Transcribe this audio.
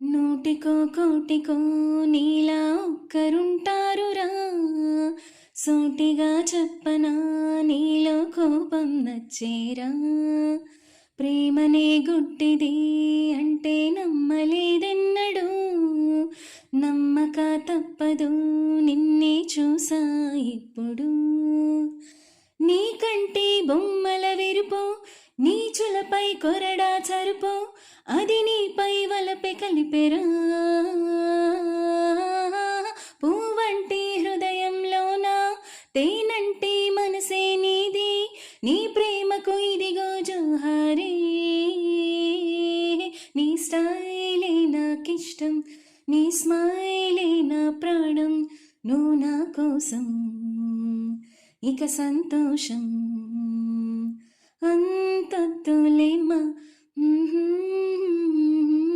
నూటికో కోటికో నీలా ఒక్కరుంటారురా, సూటిగా చెప్పనా నీలో కోపం నచ్చేరా. ప్రేమనే గుడ్డిది అంటే నమ్మలేదెన్నడూ, నమ్మక తప్పదు నిన్నే చూసా ఇప్పుడు. నీకంటే బొమ్మల విరుపు, నీచులపై కొరడా చరుపు, అది నీపై వలపె కలిపెరా. పువ్వంటి హృదయంలోన తేనంటి మనసే నీది, నీ ప్రేమకు ఇదిగో జోహారీ. నీ స్టైలే నాకిష్టం, నీ స్మైలే నా ప్రాణం, నువ్వు నా కోసం ఇక సంతోషం అంతొద్దులేమ్మా.